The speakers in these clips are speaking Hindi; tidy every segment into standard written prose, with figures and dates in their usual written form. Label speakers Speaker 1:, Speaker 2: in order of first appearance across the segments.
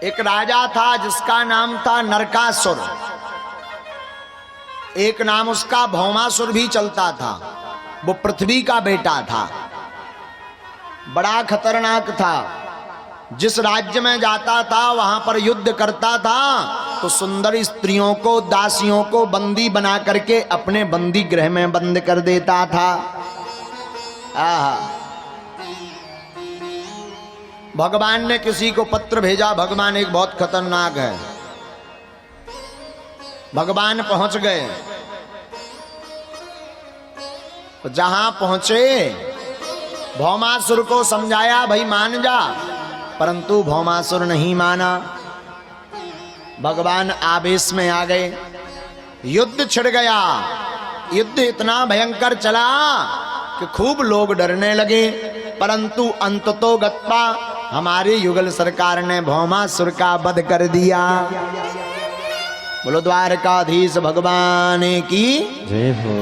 Speaker 1: एक राजा था जिसका नाम था नरकासुर, एक नाम उसका भौमासुर भी चलता था। वो पृथ्वी का बेटा था, बड़ा खतरनाक था। जिस राज्य में जाता था वहां पर युद्ध करता था तो सुंदर स्त्रियों को, दासियों को बंदी बना करके अपने बंदी गृह में बंद कर देता था। भगवान ने किसी को पत्र भेजा, भगवान एक बहुत खतरनाक है। भगवान पहुंच गए, तो जहां पहुंचे भौमासुर को समझाया, भाई मान जा, परंतु भौमासुर नहीं माना। भगवान आवेश में आ गए, युद्ध छिड़ गया। युद्ध इतना भयंकर चला कि खूब लोग डरने लगे, परंतु अंततो गत्वा हमारे युगल सरकार ने भौमासुर का वध कर दिया। बोलो द्वारकाधीश भगवान की
Speaker 2: जय हो।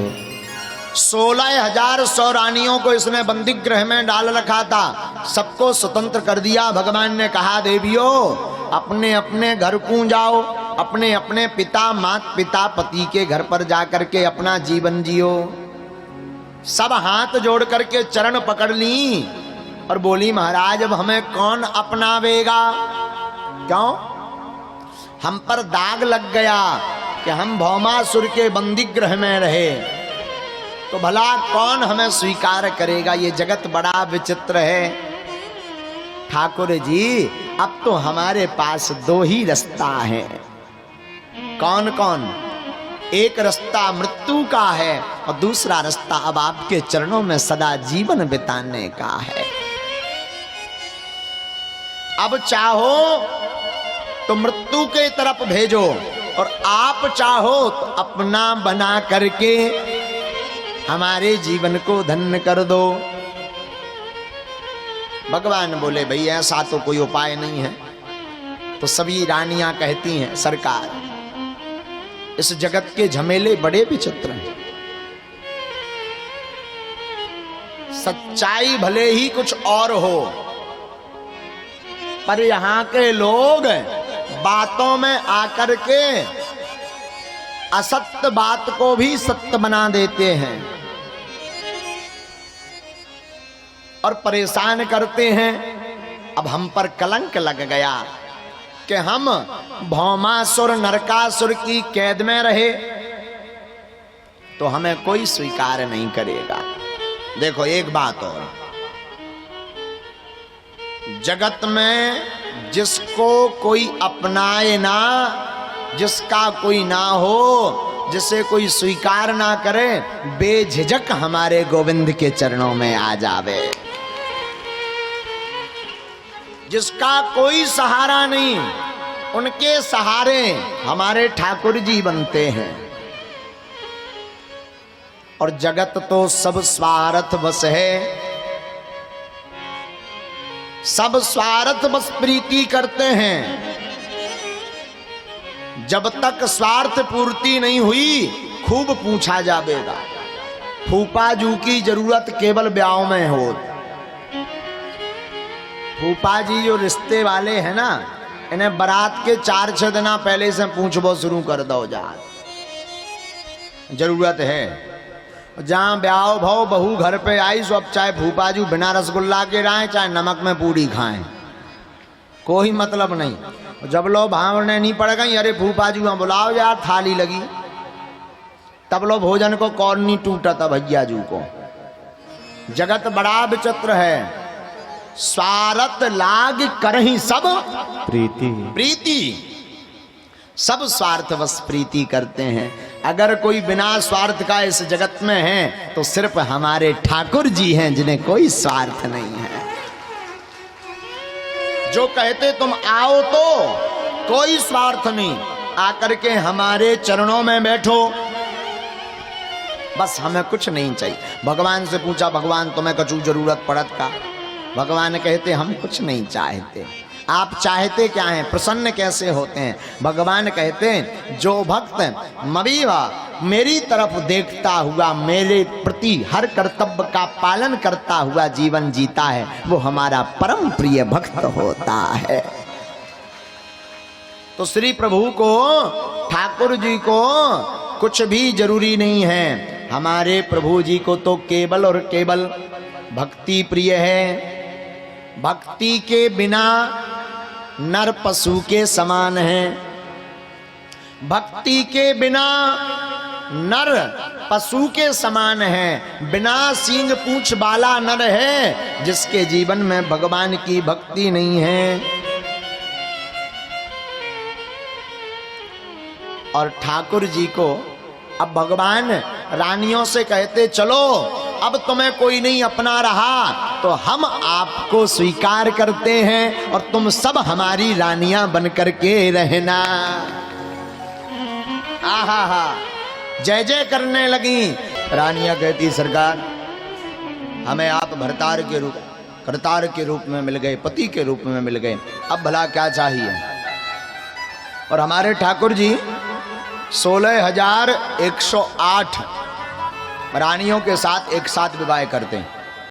Speaker 1: 16,000 सौरानियों को इसने बंदी गृह में डाल रखा था, सबको स्वतंत्र कर दिया। भगवान ने कहा, देवियों अपने अपने घर को जाओ, अपने अपने पिता, माता पिता, पति के घर पर जाकर के अपना जीवन जियो। सब हाथ जोड़ करके चरण पकड़ ली और बोली, महाराज अब हमें कौन अपनावेगा? क्यों? हम पर दाग लग गया कि हम भौमासुर के बंदी गृह में रहे, तो भला कौन हमें स्वीकार करेगा? ये जगत बड़ा विचित्र है। ठाकुर जी अब तो हमारे पास 2 ही रास्ता है। कौन कौन? एक रास्ता मृत्यु का है और दूसरा रास्ता अब आपके चरणों में सदा जीवन बिताने का है। अब चाहो तो मृत्यु के तरफ भेजो और आप चाहो तो अपना बना करके हमारे जीवन को धन्य कर दो। भगवान बोले, भाई ऐसा तो कोई उपाय नहीं है। तो सभी रानियां कहती हैं, सरकार इस जगत के झमेले बड़े विचित्र हैं। सच्चाई भले ही कुछ और हो, पर यहां के लोग बातों में आकर के असत्य बात को भी सत्य बना देते हैं और परेशान करते हैं। अब हम पर कलंक लग गया कि हम भौमासुर नरकासुर की कैद में रहे, तो हमें कोई स्वीकार नहीं करेगा। देखो एक बात और, जगत में जिसको कोई अपनाए ना, जिसका कोई ना हो, जिसे कोई स्वीकार ना करे, बेझिझक हमारे गोविंद के चरणों में आ जावे। जिसका कोई सहारा नहीं, उनके सहारे हमारे ठाकुर जी बनते हैं। और जगत तो सब स्वार्थ बस है, सब स्वार्थ बस प्रीति करते हैं। जब तक स्वार्थ पूर्ति नहीं हुई खूब पूछा जाएगा। फूफा जू की जरूरत केवल ब्याह में हो। फूफा जी जो रिश्ते वाले हैं ना, इन्हें बारात के 4-6 दिन पहले से पूछबो शुरू कर दो। जा जरूरत है, जहां ब्याह भाव बहू घर पे आई, सो अब चाहे फूफा जी बिना रसगुल्ला के राय, चाहे नमक में पूरी खाएं, कोई मतलब नहीं। जब लो भावने नहीं पड़ गई, अरे फूफा जी वहां बुलाओ यार, थाली लगी, तब लो भोजन को कौन नहीं टूटा था भैया जू को। जगत बड़ा विचित्र है। स्वार्थ लाग करही सब
Speaker 2: प्रीति,
Speaker 1: प्रीति, सब स्वार्थ बस प्रीति करते हैं। अगर कोई बिना स्वार्थ का इस जगत में है तो सिर्फ हमारे ठाकुर जी हैं, जिन्हें कोई स्वार्थ नहीं है। जो कहते तुम आओ तो कोई स्वार्थ नहीं, आकर के हमारे चरणों में बैठो, बस हमें कुछ नहीं चाहिए। भगवान से पूछा, भगवान तुम्हें कछु जरूरत पड़त का? भगवान कहते हम कुछ नहीं चाहते। आप चाहते क्या हैं? प्रसन्न कैसे होते हैं? भगवान कहते हैं, जो भक्त मवीवा मेरी तरफ देखता हुआ, मेरे प्रति हर कर्तव्य का पालन करता हुआ जीवन जीता है, वो हमारा परम प्रिय भक्त होता है। तो श्री प्रभु को, ठाकुर जी को कुछ भी जरूरी नहीं है। हमारे प्रभु जी को तो केवल और केवल भक्ति प्रिय है। भक्ति के बिना नर पशु के समान है। भक्ति के बिना नर पशु के समान है। बिना सींग पूंछ वाला नर है जिसके जीवन में भगवान की भक्ति नहीं है। और ठाकुर जी को अब भगवान रानियों से कहते चलो, अब तुम्हें कोई नहीं अपना रहा तो हम आपको स्वीकार करते हैं और तुम सब हमारी रानियां बनकर के रहना। आहा हा, जय जय करने लगी। रानियां कहती सरकार हमें आप भरतार के रूप, करतार के रूप में मिल गए, पति के रूप में मिल गए, अब भला क्या चाहिए। और हमारे ठाकुर जी 16,108 रानियों के साथ एक साथ विवाह करते हैं।